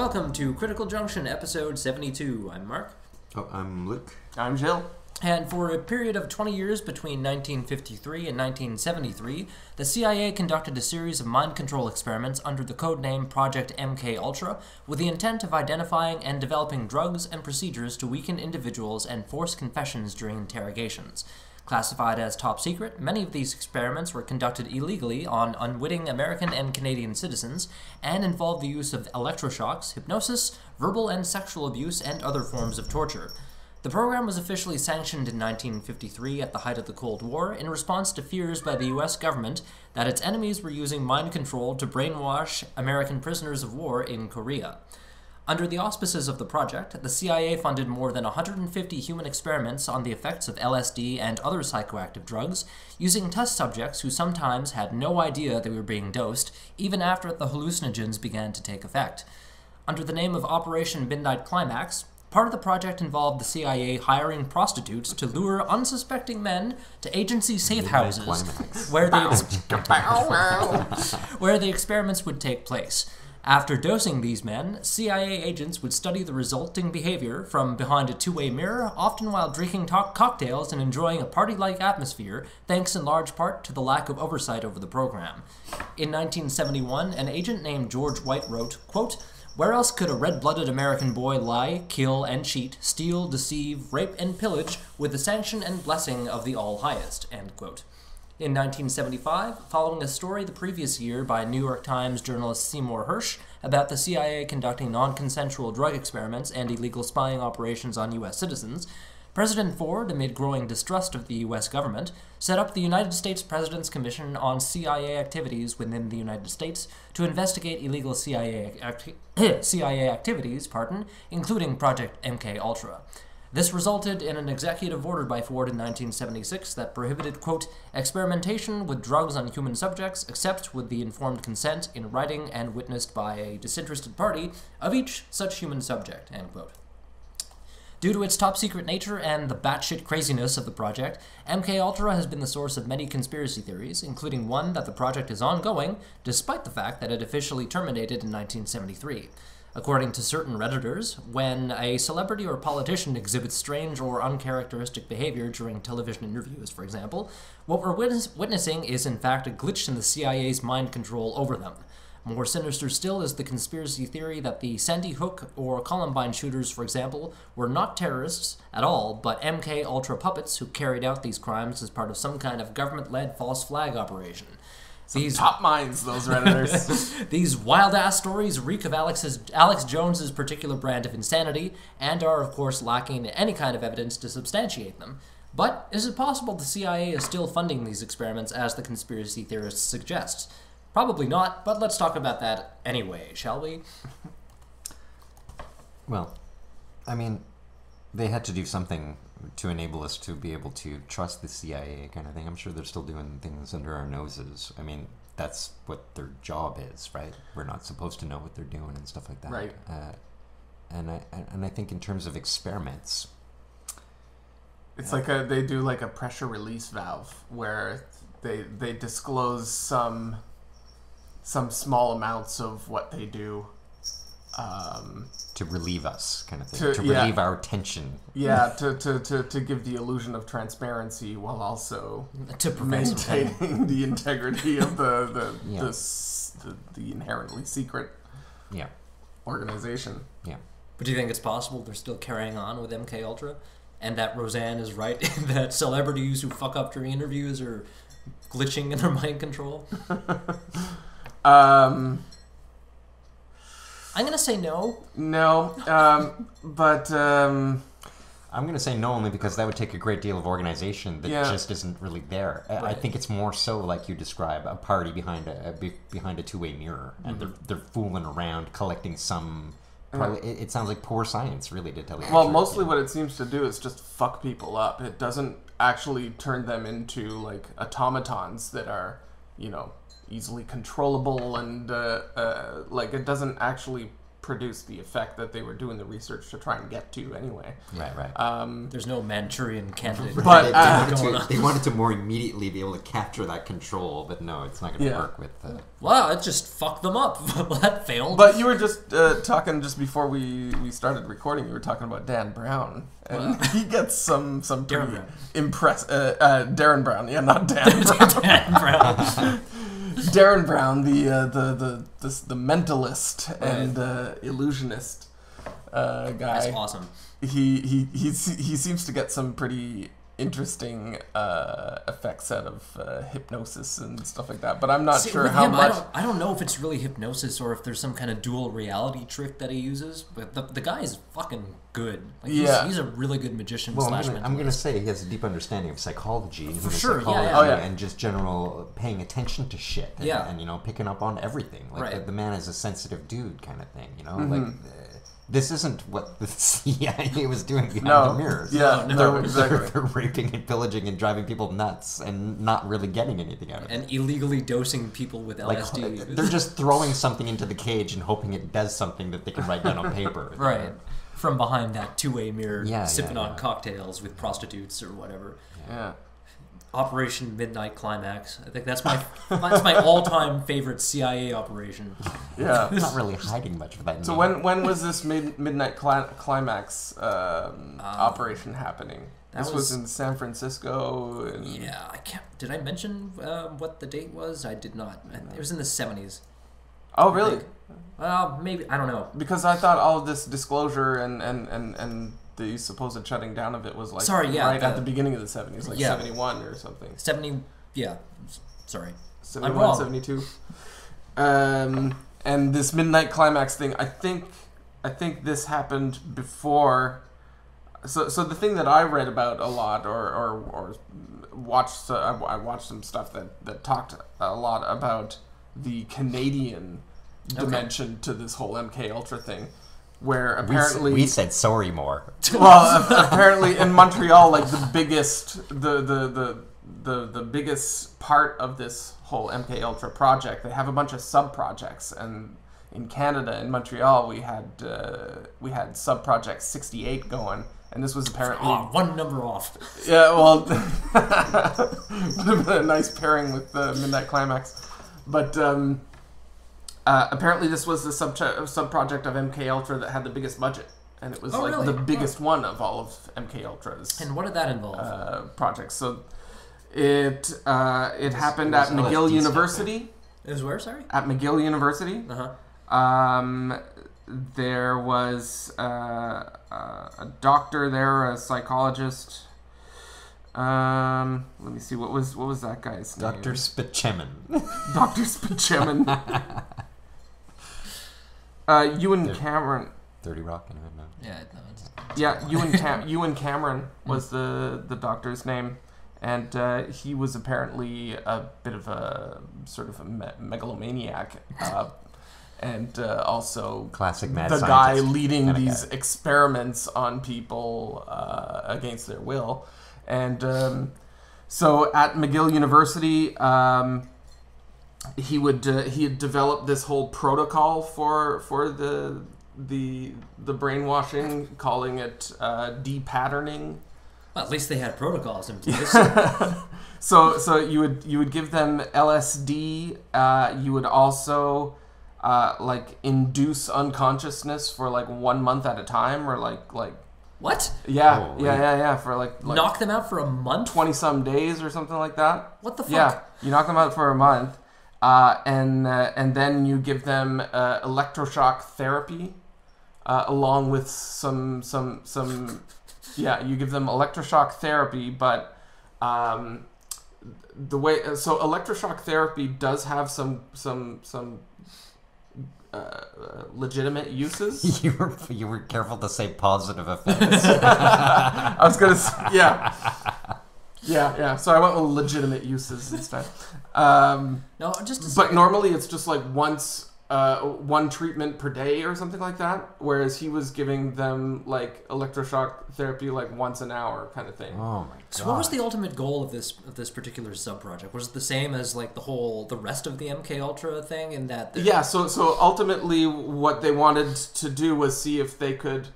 welcome to Critical Junction, episode 72. I'm Mark. Oh, I'm Luke. I'm Jill. And for a period of 20 years between 1953 and 1973, the CIA conducted a series of mind control experiments under the codename Project MKUltra with the intent of identifying and developing drugs and procedures to weaken individuals and force confessions during interrogations. Classified as top secret, many of these experiments were conducted illegally on unwitting American and Canadian citizens and involved the use of electroshocks, hypnosis, verbal and sexual abuse, and other forms of torture. The program was officially sanctioned in 1953 at the height of the Cold War in response to fears by the U.S. government that its enemies were using mind control to brainwash American prisoners of war in Korea. Under the auspices of the project, the CIA funded more than 150 human experiments on the effects of LSD and other psychoactive drugs, using test subjects who sometimes had no idea they were being dosed, even after the hallucinogens began to take effect. Under the name of Operation Midnight Climax, part of the project involved the CIA hiring prostitutes to lure unsuspecting men to agency safe houses where the experiments would take place. After dosing these men, CIA agents would study the resulting behavior from behind a two-way mirror, often while drinking cocktails and enjoying a party-like atmosphere, thanks in large part to the lack of oversight over the program. In 1971, an agent named George White wrote, quote, "Where else could a red-blooded American boy lie, kill, and cheat, steal, deceive, rape, and pillage with the sanction and blessing of the All-Highest?" End quote. In 1975, following a story the previous year by New York Times journalist Seymour Hersh about the CIA conducting non-consensual drug experiments and illegal spying operations on U.S. citizens, President Ford, amid growing distrust of the U.S. government, set up the United States President's Commission on CIA Activities within the United States to investigate illegal CIA activities, including Project MKUltra. This resulted in an executive order by Ford in 1976 that prohibited, quote, "experimentation with drugs on human subjects except with the informed consent in writing and witnessed by a disinterested party of each such human subject," end quote. Due to its top-secret nature and the batshit craziness of the project, MKUltra has been the source of many conspiracy theories, including one that the project is ongoing, despite the fact that it officially terminated in 1973. According to certain Redditors, when a celebrity or politician exhibits strange or uncharacteristic behavior during television interviews, for example, what we're witnessing is in fact a glitch in the CIA's mind control over them. More sinister still is the conspiracy theory that the Sandy Hook or Columbine shooters, for example, were not terrorists at all, but MKUltra puppets who carried out these crimes as part of some kind of government-led false flag operation. These top minds, those Redditors. These wild-ass stories reek of Alex Jones's particular brand of insanity, and are, of course, lacking any kind of evidence to substantiate them. But is it possible the CIA is still funding these experiments as the conspiracy theorists suggest? Probably not, but let's talk about that anyway, shall we? Well, I mean, they had to do something to enable us to be able to trust the CIA kind of thing. I'm sure they're still doing things under our noses. I mean, that's what their job is, right? We're not supposed to know what they're doing and stuff like that. Right. And I think in terms of experiments, it's like they do like a pressure release valve where they disclose some small amounts of what they do. To relieve us, kind of thing. To relieve our tension. Yeah, to give the illusion of transparency while also to maintaining the integrity of the inherently secret organization. Yeah. But do you think it's possible they're still carrying on with MKUltra? And that Roseanne is right, that celebrities who fuck up during interviews are glitching in their mind control? I'm going to say no. No, but... I'm going to say no only because that would take a great deal of organization that just isn't really there. Right. I think it's more so, like you describe, a party behind a two-way mirror, and they're fooling around, collecting some... Probably, it sounds like poor science, really, to tell you. Well, mostly what it seems to do is just fuck people up. It doesn't actually turn them into, like, automatons that are, easily controllable, and like it doesn't actually produce the effect that they were doing the research to try and get to anyway. Right. There's no Manchurian candidate. But they wanted to more immediately be able to capture that control, but no, it's not going to work with. Wow, it just fucked them up. Well, that failed. But you were just talking just before we started recording. You were talking about Dan Brown, and he gets some Darren Brown. Darren Brown, yeah, not Dan Brown. Dan Brown. Darren Brown, the mentalist and illusionist guy. That's awesome. He seems to get some pretty interesting effects out of hypnosis and stuff like that, but I'm not sure how much. I don't know if it's really hypnosis or if there's some kind of dual reality trick that he uses. But the guy is fucking good. Like, he's a really good magician. Well, I'm going to say he has a deep understanding of psychology, for sure. And just general paying attention to shit, and you know, picking up on everything. Like the man is a sensitive dude, kind of thing. You know, like. This isn't what the CIA was doing behind the mirrors. Yeah, exactly. They're raping and pillaging and driving people nuts and not really getting anything out of it. And illegally dosing people with LSD. They're just throwing something into the cage and hoping it does something that they can write down on paper. Right. From behind that two-way mirror, sipping on cocktails with prostitutes or whatever. Yeah. Operation Midnight Climax. I think that's my all-time favorite CIA operation. Yeah, not really hiding much of that. So when was this Midnight Climax operation happening? This was in San Francisco. Yeah, I can't. Did I mention what the date was? I did not. It was in the 70s. Oh, really? Well, maybe, I don't know. Because I thought all of this disclosure and the supposed shutting down of it was like at the beginning of the 70s, like 71 or something. 70, yeah. Sorry. 71, 72. And this Midnight Climax thing, I think this happened before. So the thing that I read about a lot or watched, I watched some stuff that talked a lot about the Canadian dimension to this whole MK Ultra thing. Where apparently we said sorry more. Well, apparently in Montreal, like the biggest part of this whole MK Ultra project, they have a bunch of sub projects, and in Canada, in Montreal, we had sub project 68 going, and this was apparently one number off. Yeah, well, would have been a nice pairing with the Midnight Climax, but. Apparently, this was the sub-project of MK Ultra that had the biggest budget, and it was the biggest one of all of MK Ultra's. And what did that involve? Projects. So it happened at McGill University. It was where? Sorry. At McGill University. There was a doctor there, a psychologist. Let me see. What was that guy's name? Dr. Spichemin. Dr. Spichemin. Ewan Cameron. 30 Rock, no. Yeah, Ewan Cameron was the doctor's name, and he was apparently a bit of a sort of a megalomaniac, and also classic mad the scientist guy leading these experiments on people against their will, and so at McGill University. He had developed this whole protocol for the brainwashing, calling it de-patterning. Well, at least they had protocols in place. So you would give them LSD. You would also like induce unconsciousness for like 1 month at a time, or like what? Yeah, for like knock them out for a month, 20-some days or something like that. What the fuck? Yeah, you knock them out for a month. And then you give them electroshock therapy, along with some you give them electroshock therapy, but electroshock therapy does have some legitimate uses. You were careful to say positive effects. I was gonna say, Yeah. So I went with legitimate uses instead. No, just. But normally it's just like once one treatment per day or something like that, whereas he was giving them like electroshock therapy like once an hour kind of thing. Oh my god! So what was the ultimate goal of this particular sub project? Was it the same as like the rest of the MK Ultra thing? In that yeah, so ultimately what they wanted to do was see if they could,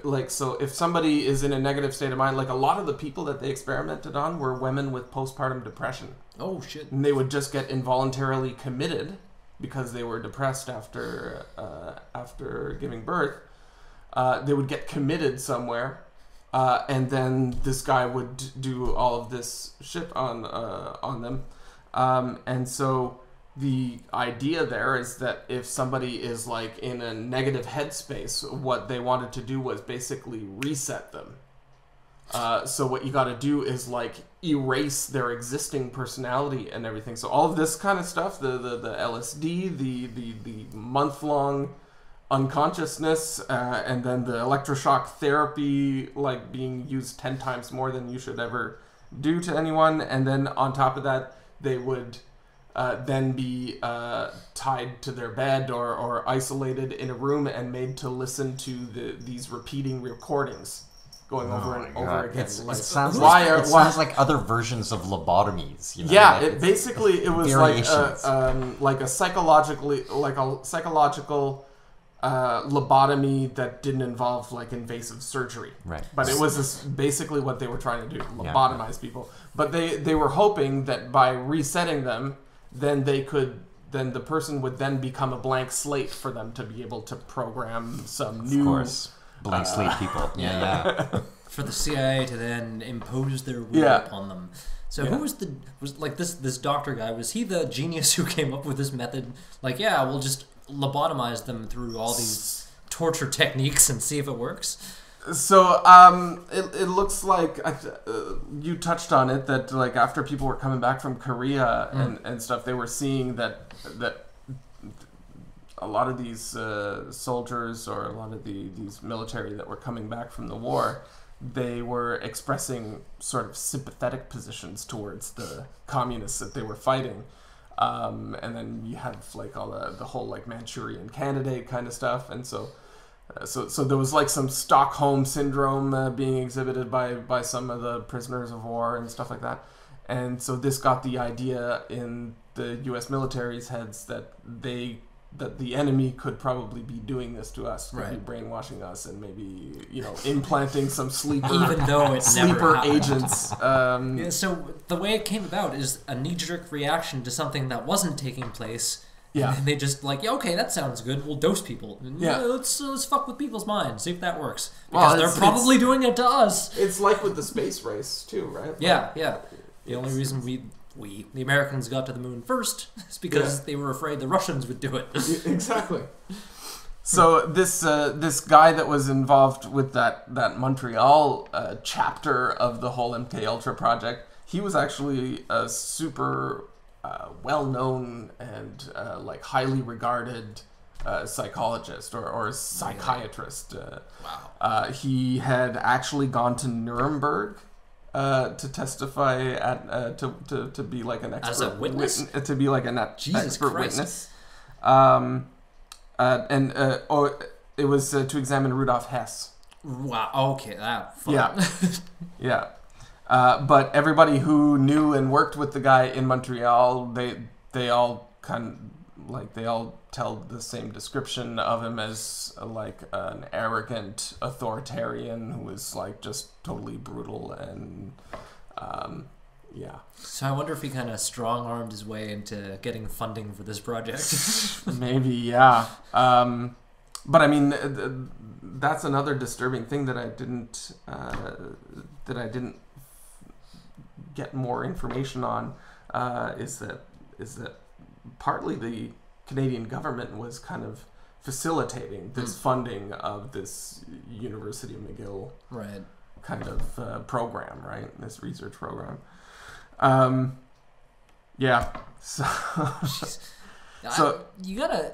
like, so if somebody is in a negative state of mind, like a lot of the people that they experimented on were women with postpartum depression. Oh shit! And they would just get involuntarily committed because they were depressed after giving birth. They would get committed somewhere, and then this guy would do all of this shit on them. And so the idea there is that if somebody is like in a negative headspace, what they wanted to do was basically reset them. So what you got to do is like erase their existing personality and everything. So all of this kind of stuff, the LSD, the month-long unconsciousness, and then the electroshock therapy, like being used 10 times more than you should ever do to anyone. And then on top of that, they would then be tied to their bed or isolated in a room and made to listen to these repeating recordings going over and over again. It sounds like other versions of lobotomies. You know? Yeah, like it was like a psychological lobotomy that didn't involve like invasive surgery. Right. But it was basically what they were trying to do, lobotomize people. But they were hoping that by resetting them, then the person would then become a blank slate for them to be able to program some new... Of course. Blank slate people. Yeah. For the CIA to then impose their will upon them. So who was this doctor guy? Was he the genius who came up with this method? Like, yeah, we'll just lobotomize them through all these torture techniques and see if it works. So it looks like you touched on it, that like after people were coming back from Korea and stuff, they were seeing that a lot of these soldiers or a lot of these military that were coming back from the war, they were expressing sort of sympathetic positions towards the communists that they were fighting. And then you have like all the whole like Manchurian Candidate kind of stuff, and so there was like some Stockholm syndrome being exhibited by some of the prisoners of war and stuff like that. And so this got the idea in the U.S. military's heads that the enemy could probably be doing this to us, could be brainwashing us, and maybe implanting some sleeper, even though it sleeper never agents. So the way it came about is a knee-jerk reaction to something that wasn't taking place. Yeah, and they just like, okay, that sounds good. We'll dose people. Let's fuck with people's minds, see if that works. Because they're probably doing it to us. It's like with the space race too, right? Yeah. The only reason the Americans got to the moon first is because they were afraid the Russians would do it. Exactly. So this guy that was involved with that Montreal chapter of the whole MK Ultra project, he was actually a super well-known and like highly regarded psychologist or psychiatrist. Wow. He had actually gone to Nuremberg to testify at to be like an expert as a witness, to be like an expert Christ. witness, it was to examine Rudolf Hess. Wow. Okay. Fun. Yeah. But everybody who knew and worked with the guy in Montreal, they all tell the same description of him as like an arrogant authoritarian who was like just totally brutal and So I wonder if he kind of strong-armed his way into getting funding for this project. Maybe, yeah. But I mean, that's another disturbing thing that I didn't get more information on. Is that partly the Canadian government was kind of facilitating this funding of this University of McGill kind of program, right? This research program. So you gotta.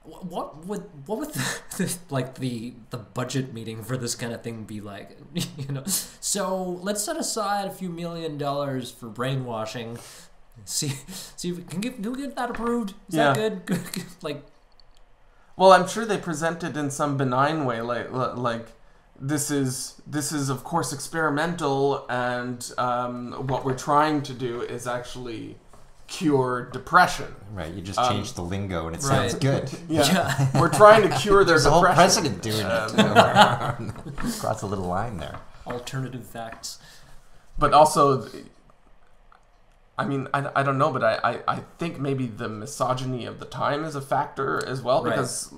What would the budget meeting for this kind of thing be like? So let's set aside a few $1 million for brainwashing. See if we can we get that approved. Is that good? Like, well, I'm sure they present it in some benign way, like this is of course experimental, and what we're trying to do is actually cure depression. Right, you just change the lingo and it sounds good. Yeah. We're trying to cure their There's a depression. whole president doing it. Cross a little line there. Alternative facts. But also, I mean, I don't know, but I think maybe the misogyny of the time is a factor as well, because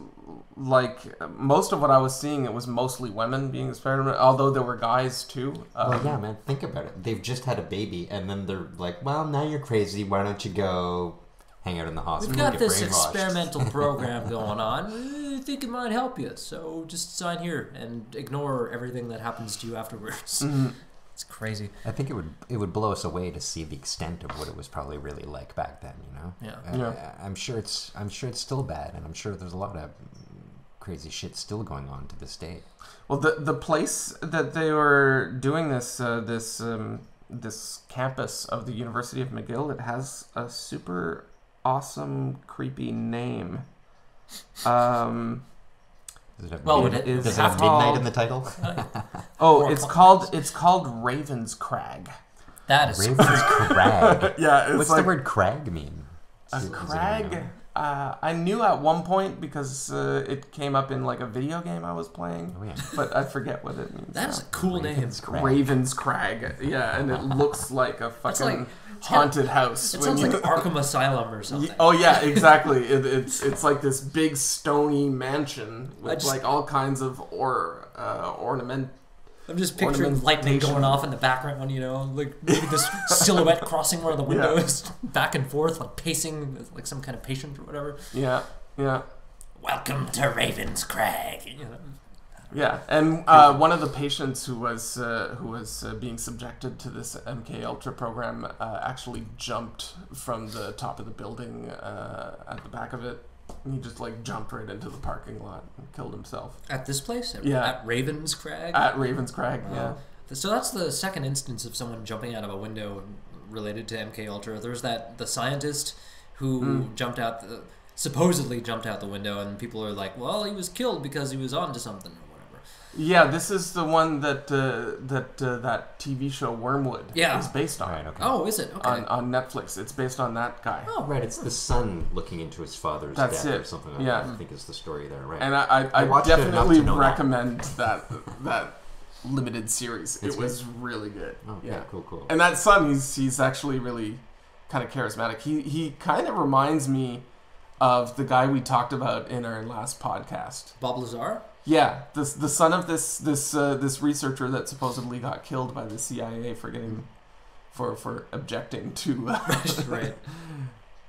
like most of what I was seeing, it was mostly women being experimented, although there were guys too. Well, yeah, man, think about it. They've just had a baby, and then they're like, well, now you're crazy. Why don't you go hang out in the hospital? We've got this brainwashed? experimental program going on. I think it might help you, so just sign here and ignore everything that happens to you afterwards. Mm-hmm. It's crazy. I think it would blow us away to see the extent of what it was probably really like back then. I'm sure it's still bad, and I'm sure there's a lot of crazy shit still going on to this day. Well, the place that they were doing this this campus of the University of McGill, it has a super awesome, creepy name. Does it have midnight in the title? It's called Ravens Crag. That is Ravens Crag. Yeah, What's the word crag mean? A crag? I knew at one point because it came up in like a video game I was playing, but I forget what it means. That's a cool name. Ravens Crag. Yeah, and it looks like a fucking haunted house. It sounds like Arkham Asylum or something. Oh yeah, exactly. It's like this big stony mansion with like all kinds of ornament. I'm just picturing lightning going off in the background, like maybe this silhouette crossing one of the windows, back and forth, like pacing, like some kind of patient or whatever. Yeah. Welcome to Ravens Crag. Yeah, and one of the patients who was being subjected to this MK Ultra program actually jumped from the top of the building at the back of it. He just like jumped right into the parking lot and killed himself. At this place? Yeah. At Ravens Crag? At Ravens Crag, yeah. So that's the second instance of someone jumping out of a window related to MK Ultra. There's the scientist who supposedly jumped out the window, and people are like, well, he was killed because he was onto something or whatever. Yeah, this is the one that that TV show Wormwood is based on. Right, okay. Oh, is it? Okay. On Netflix. It's based on that guy. Oh, right. It's the son looking into his father's death or something like that. I think is the story there, right? And I definitely recommend that limited series. It was really good. Oh, yeah, cool. And that son, he's actually really kind of charismatic. He kind of reminds me of the guy we talked about in our last podcast. Bob Lazar? Yeah, the son of this researcher that supposedly got killed by the CIA for objecting to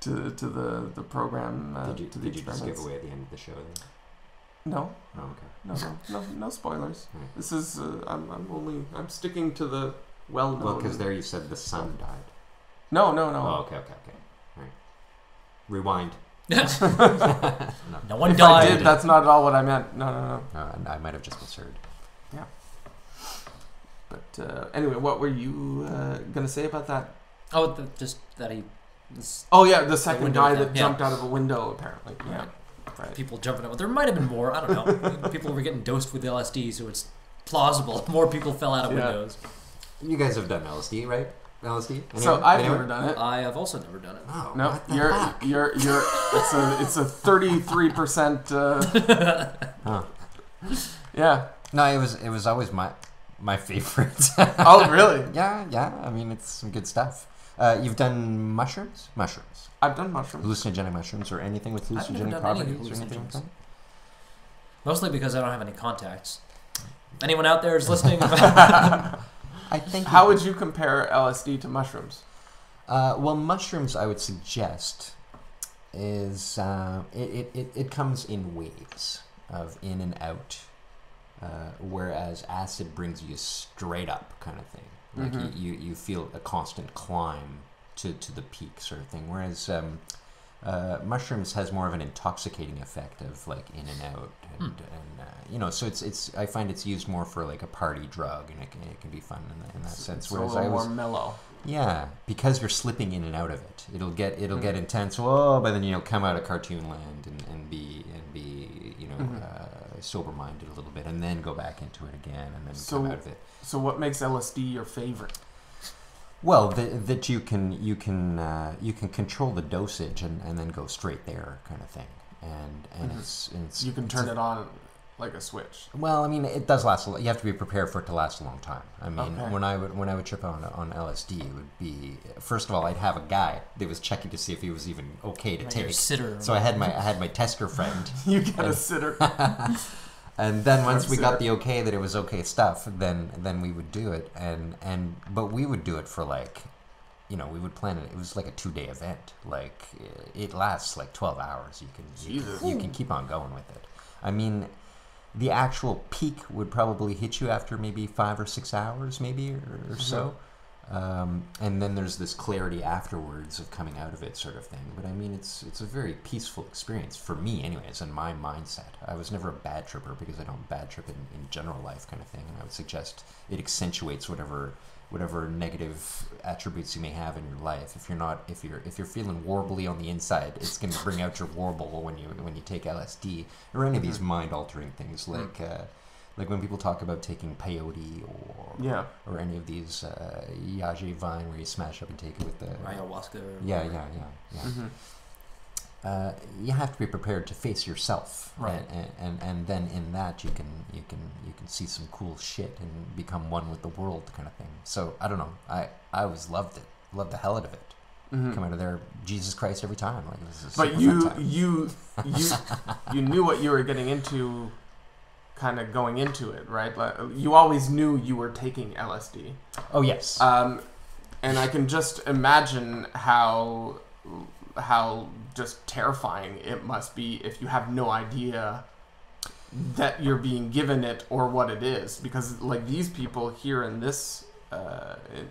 to the program. Did you just give away at the end of the show? Then? No. Oh, okay. No spoilers. Right. This is I'm sticking to the well-known. Well, because there you said the son died. No. Oh, okay. All right. Rewind. No one if died. I did, that's not at all what I meant. No. I might have just misheard. Yeah. But anyway, what were you gonna say about that? Oh, just that he. The second guy that jumped out of a window, apparently. Yeah. Right. People jumping out. There might have been more. I don't know. People were getting dosed with LSD, so it's plausible. More people fell out of windows. You guys have done LSD, right? LSD? Anyone? So I've never done it. I have also never done it. Oh, no, you're it's a 33%. Yeah. No, it was always my favorite. Oh, really? Yeah. I mean, it's some good stuff. You've done mushrooms? Mushrooms. I've done mushrooms. Hallucinogenic mushrums, or anything with hallucinogenic properties, or anything like that. Mostly because I don't have any contacts. Anyone out there is listening? I think. How would you compare LSD to mushrooms? Well, mushrooms, I would suggest, is it comes in waves of in and out, whereas acid brings you straight up kind of thing. Like you feel a constant climb to the peak sort of thing. Whereas Mushrooms has more of an intoxicating effect of like in and out, and you know, so it's I find it's used more for like a party drug, and it can be fun in that sense. It's whereas a little more mellow. Yeah, because you're slipping in and out of it. It'll get intense. Whoa, but then you'll come out of cartoon land and be you know sober minded a little bit, and then go back into it again, and then come out of it. So what makes LSD your favorite? Well, that you can control the dosage and then go straight there, kind of thing, and it's you can turn it on like a switch. Well, I mean, it does last. You have to be prepared for it to last a long time. I mean, when I would trip on LSD, it would be, first of all, I'd have a guy that was checking to see if he was even okay to take. Sitter. So I had my tester friend. You got a sitter. And then once we got the okay that it was okay stuff, then we would do it, but we would do it for like, you know, we would plan it. It was like a 2-day event. Like it lasts like 12 hours. You can keep on going with it. I mean, the actual peak would probably hit you after maybe 5 or 6 hours, maybe or so. And then there's this clarity afterwards of coming out of it, sort of thing. But I mean, it's a very peaceful experience for me, anyways, in my mindset. I was never a bad tripper because I don't bad trip in general life, kind of thing. And I would suggest it accentuates whatever negative attributes you may have in your life. If you're feeling warbly on the inside, it's going to bring out your warble when you take LSD or any of these mind altering things like when people talk about taking peyote or any of these yaje vine where you smash up and take it with the ayahuasca. You have to be prepared to face yourself, right? And then in that you can see some cool shit and become one with the world, kind of thing. So I don't know. I always loved the hell out of it. Come out of there, Jesus Christ, every time. Like this is. But you knew what you were getting into, kind of going into it, right? Like, you always knew you were taking LSD. Oh yes. And I can just imagine how just terrifying it must be if you have no idea that you're being given it or what it is, because like these people here in this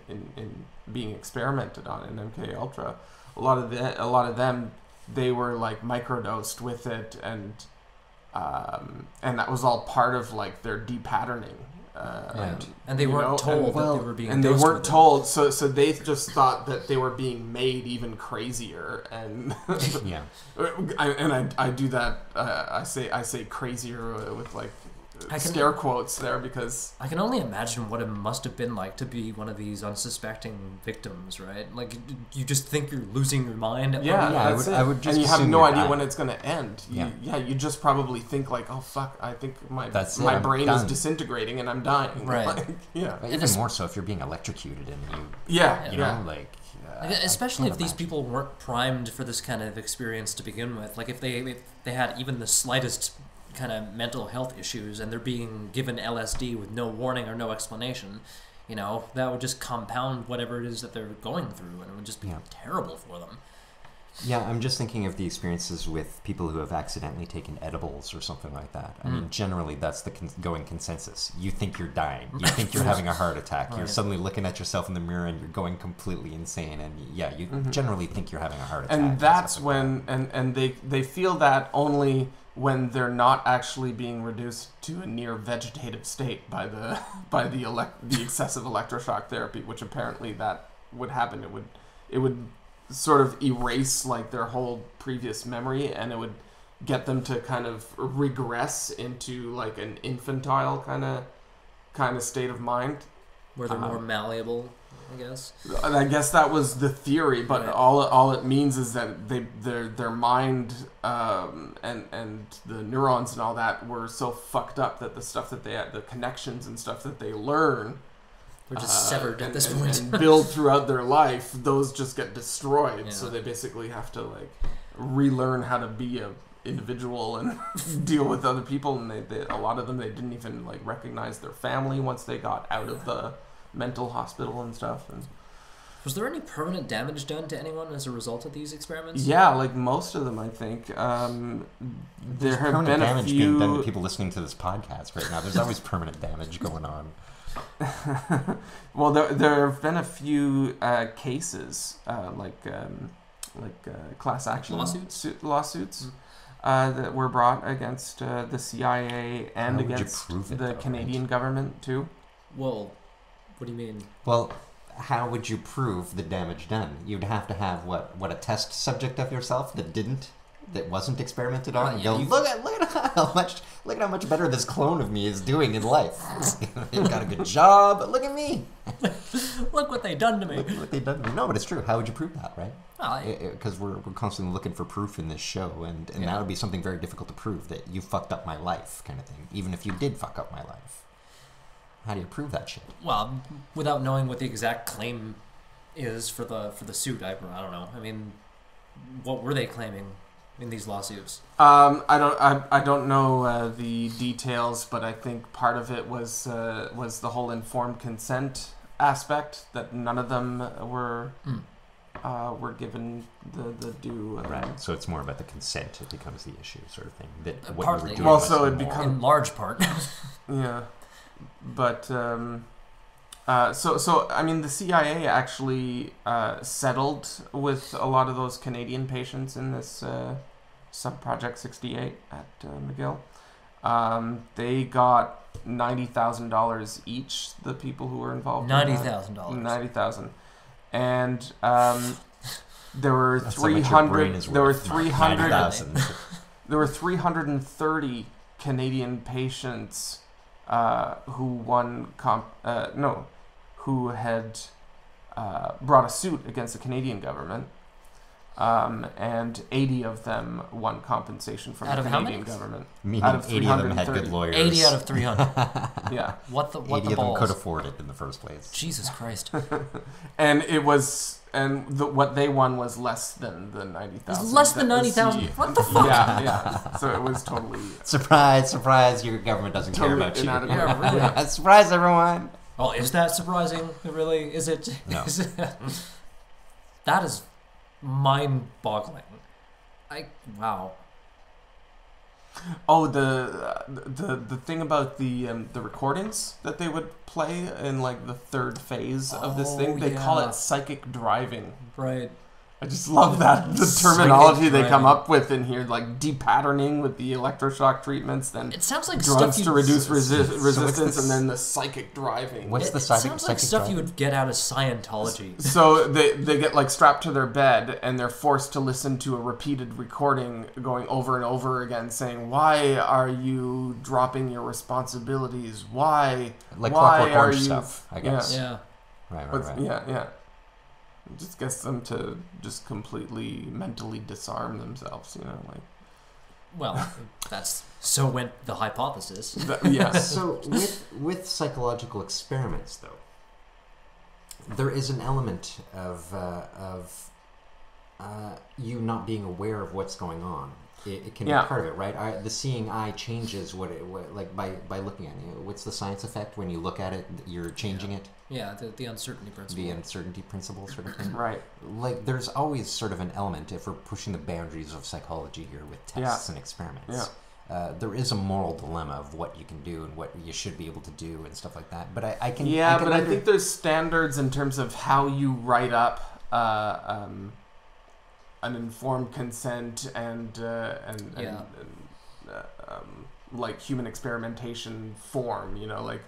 in being experimented on in MK Ultra, a lot of them they were like microdosed with it, and that was all part of like their depatterning. Right. And they weren't told that they were being and they weren't told, so they just thought that they were being made even crazier, and yeah. I do that. I say crazier with like scare quotes there, because I can only imagine what it must have been like to be one of these unsuspecting victims, right? Like you just think you're losing your mind. I would just, and you have no idea when it's going to end. You just probably think like, oh fuck, I think my brain is disintegrating and I'm dying. Right. Like, But even more so if you're being electrocuted and you know, like. Especially if these people weren't primed for this kind of experience to begin with. Like if they had even the slightest kind of mental health issues and they're being given LSD with no warning or no explanation, you know, that would just compound whatever it is that they're going through, and it would just be terrible for them. Yeah, I'm just thinking of the experiences with people who have accidentally taken edibles or something like that. I mean, generally that's the going consensus. You think you're dying. You think you're having a heart attack. You're suddenly looking at yourself in the mirror and you're going completely insane. And you generally think you're having a heart attack. And that's when, and they feel that only when they're not actually being reduced to a near vegetative state by the excessive electroshock therapy, which apparently that would happen. It would sort of erase like their whole previous memory, and it would get them to kind of regress into like an infantile kind of state of mind, where they're more malleable, I guess. And I guess that was the theory, but right. all it means is that their mind and the neurons and all that were so fucked up that the stuff that they had, the connections and stuff that they learn, they're just severed at this point. And build throughout their life, those just get destroyed. Yeah. So they basically have to like relearn how to be a individual and deal with other people. And they a lot of them, they didn't even like recognize their family once they got out of the mental hospital and stuff. And was there any permanent damage done to anyone as a result of these experiments? Yeah, like most of them, I think. There have been a few being done to people listening to this podcast right now. There's always permanent damage going on. Well, there have been a few cases, class action lawsuits Mm. that were brought against the CIA and How would you against prove it, the though, Canadian government too. Well, what do you mean? Well, how would you prove the damage done? You'd have to have what a test subject of yourself that wasn't experimented on, and go, look at how much better this clone of me is doing in life. They've got a good job. Look at me. Look what they done to me. Look what they've done to me. No, but it's true. How would you prove that, right? Well, Because we're constantly looking for proof in this show, and that would be something very difficult to prove, that you fucked up my life, kind of thing. Even if you did fuck up my life, how do you prove that shit? well, without knowing what the exact claim is for the suit, I don't know. I mean, what were they claiming in these lawsuits? I don't know the details, but I think part of it was the whole informed consent aspect, that none of them were given the due. Right. So it's more about the consent. It becomes the issue, sort of thing. That what Partly. you were doing Well, was so it immoral. become- In large part. Yeah, but so I mean, the CIA actually settled with a lot of those Canadian patients in this sub-project 68 at McGill. They got $90,000 each. The people who were involved. $90,000. $90,000, and there were That's how much your brain 300. is There were worth. 300. 90,000. There were 330 Canadian patients who had brought a suit against the Canadian government, and 80 of them won compensation from Out the of how Canadian many? government. Meaning Out of 80 of them had good 330. lawyers. 80 out of 300. Yeah, What the 80 of them balls? could afford it in the first place. Jesus Christ. and it was. What they won was less than the 90,000. It's less than that the 90,000. C- What the fuck? Yeah. So it was totally Surprise, surprise, your government doesn't care Totally about you. inadequate. Yeah, really. Surprise, everyone. Oh, is that surprising? Really? Is it? No. Is it? That is mind-boggling. Wow. Oh, the thing about the recordings that they would play in like the third phase of this thing, they call yeah. it psychic driving. Right. I just love that the Psychic terminology they come driving. up with in here, like de-patterning with the electroshock treatments, then It sounds like drugs stuff to you reduce what's resistance, this- and then the psychic driving. What's the It psychic sounds like stuff drive? you would get out of Scientology. So they get like strapped to their bed and they're forced to listen to a repeated recording going over and over again saying, why are you dropping your responsibilities? Why? Like why Clockwork are Orange you? stuff, I guess. Yeah. Right. But, yeah. It just gets them to just completely mentally disarm themselves, like. Well, that's so went the hypothesis. Yeah. So with psychological experiments, though, there is an element of you not being aware of what's going on. It can be part of it, right? The seeing eye changes what like by looking at it. What's the science effect when you look at it? You're changing it. Yeah, the uncertainty principle. The uncertainty principle, sort of thing. Right. Like, there's always sort of an element, if we're pushing the boundaries of psychology here with tests and experiments. Yeah. There is a moral dilemma of what you can do and what you should be able to do and stuff like that. But I can. Yeah, but I think there's standards in terms of how you write up an informed consent and like human experimentation form. Like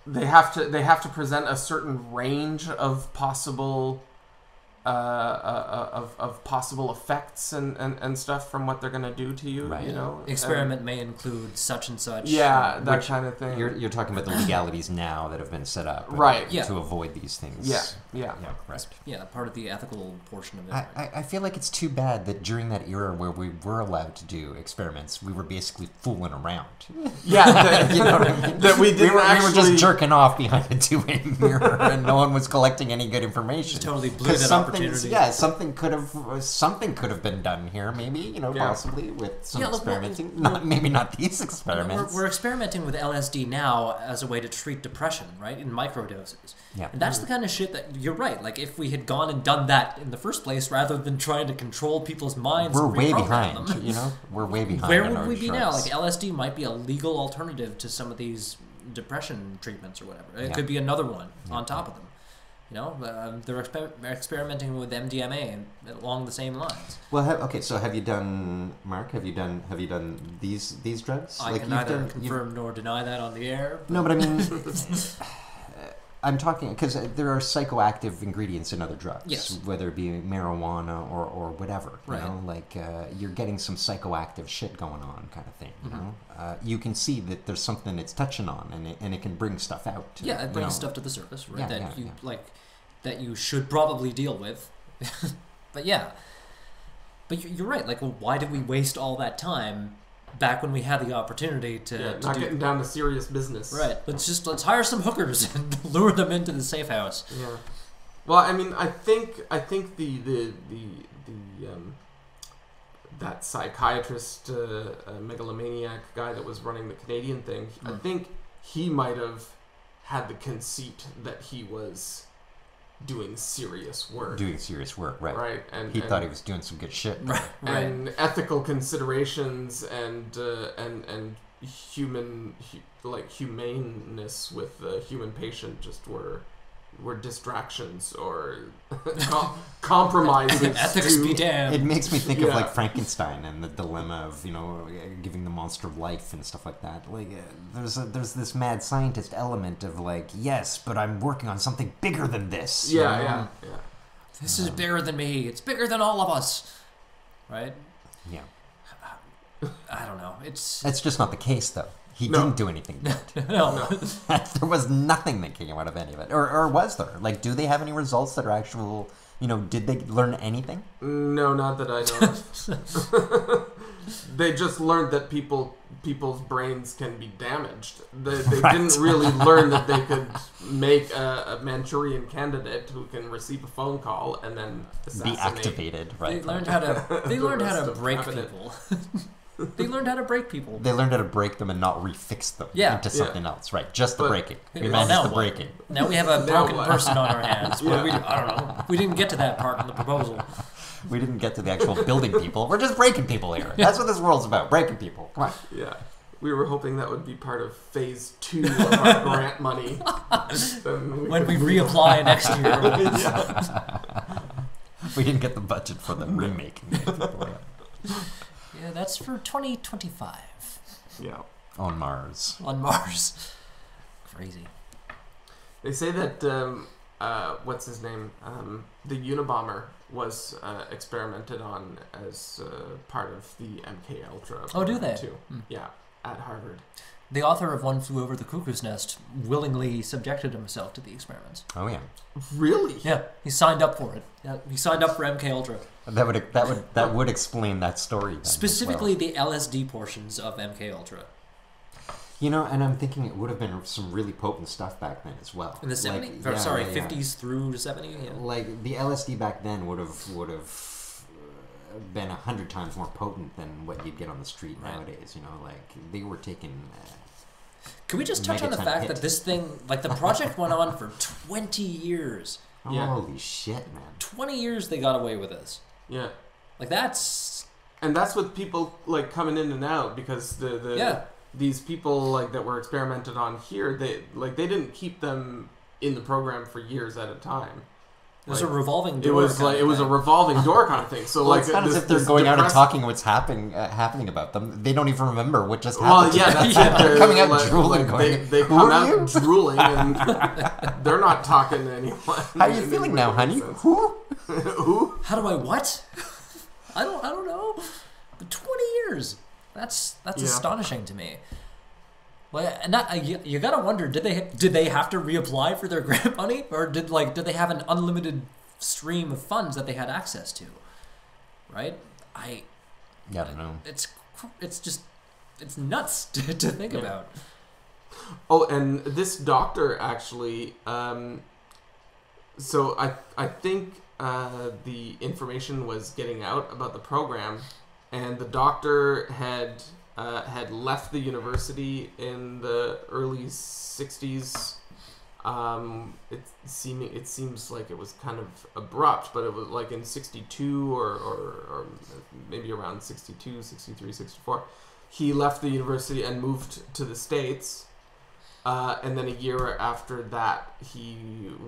they have to present a certain range of possible of possible effects and stuff from what they're going to do to you. Right. Experiment may include such and such. Yeah, that kind of thing. You're talking about the legalities now that have been set up, Right? Yeah. To avoid these things. Yeah. Right. Yeah, part of the ethical portion of it. I feel like it's too bad that during that era where we were allowed to do experiments, we were basically fooling around. Yeah, You know what I mean? that we didn't we were actually just jerking off behind a two-way mirror, and no one was collecting any good information. Just totally blew that something, opportunity. yeah, something could have been done here, maybe possibly with some Yeah, look, experimenting. Maybe not these experiments. We're experimenting with LSD now as a way to treat depression, right? In microdoses. Yeah. And that's the kind of shit that, you're right, like if we had gone and done that in the first place rather than trying to control people's minds We're and way reprogram behind. them. We're way behind. Where on would our we be now? drugs. Like LSD might be a legal alternative to some of these depression treatments or whatever. It Yeah. could be another one on top of them. You know, they're experimenting with MDMA and along the same lines. Well, okay. So have you done, Mark? Have you done these drugs? I can neither confirm nor deny that on the air. No, but I mean, I'm talking because there are psychoactive ingredients in other drugs. Yes. Whether it be marijuana or whatever. You Right. know, like you're getting some psychoactive shit going on, kind of thing. You know, you can see that there's something it's touching on, and it can bring stuff out. Yeah, it brings stuff to the surface, right? Yeah, That you should probably deal with. But yeah. But you're right. Like, well, why did we waste all that time back when we had the opportunity to getting down to serious business? Right. Let's hire some hookers and lure them into the safe house. Yeah. Well, I mean, I think the that psychiatrist, megalomaniac guy that was running the Canadian thing, I think he might have had the conceit that he was doing serious work. Right. Right. And he thought he was doing some good shit. Right. And ethical considerations and humaneness with the human patient just were distractions or compromises. Ethics be damned. It makes me think of like Frankenstein and the dilemma of giving the monster life and stuff like that. Like there's this mad scientist element of like, yes, but I'm working on something bigger than this. Yeah. This is bigger than me. It's bigger than all of us. Right? Yeah. I don't know. That's just not the case, though. He didn't do anything good. No. There was nothing that came out of any of it. Or was there? Like, do they have any results that are actual, did they learn anything? No, not that I know of. They just learned that people's brains can be damaged. They didn't really learn that they could make a Manchurian candidate who can receive a phone call and then assassinate. Be activated, right? They learned how to break people. They learned how to break people. They learned how to break them and not refix them into something else. Right, just the breaking. We managed the breaking. Now we have a broken person on our hands. I don't know. We didn't get to that part in the proposal. We didn't get to the actual building people. We're just breaking people here. That's what this world's about, breaking people. Come on. Yeah. We were hoping that would be part of phase 2 of our grant money. When we reapply next year. We didn't get the budget for the remake. Yeah, that's for 2025. Yeah. On Mars. Crazy. They say that, what's his name? The Unabomber was experimented on as part of the MK Ultra. Oh, do they? Too. Yeah, at Harvard. The author of One Flew Over the Cuckoo's Nest willingly subjected himself to the experiments. Oh yeah. Really? Yeah, he signed up for it. Yeah, he signed up for MK Ultra. That would explain that story. Then, specifically the LSD portions of MK Ultra. And I'm thinking it would have been some really potent stuff back then as well. In the 70s? 50s through to 70s? Yeah. Like, the LSD back then would have been 100 times more potent than what you'd get on the street nowadays. Like, they were taking... Can we just touch on the fact that this thing, like, the project went on for 20 years? Yeah. Holy shit, man. 20 years they got away with this. Yeah. Like, that's... And that's with people, like, coming in and out, because these people like that were experimented on here, they didn't keep them in the program for years at a time. It was a revolving door. It was a revolving door kind of thing. So well, it's not as if they're going out and talking what's happening about them. They don't even remember what just happened. Well, yeah, that's they're coming out drooling. They come out drooling, and they're not talking to anyone. How are you feeling now, honey? Who? Who? How do I what? I don't know. But 20 years. That's astonishing to me. Well, you gotta wonder, did they have to reapply for their grant money, or did they have an unlimited stream of funds that they had access to? Right? I don't know. It's nuts to think about. Oh, and this doctor actually. So I think the information was getting out about the program. And the doctor had left the university in the early 60s. It seems like it was kind of abrupt, but it was like in 62 or maybe around 62, 63, 64. He left the university and moved to the States. And then a year after that, he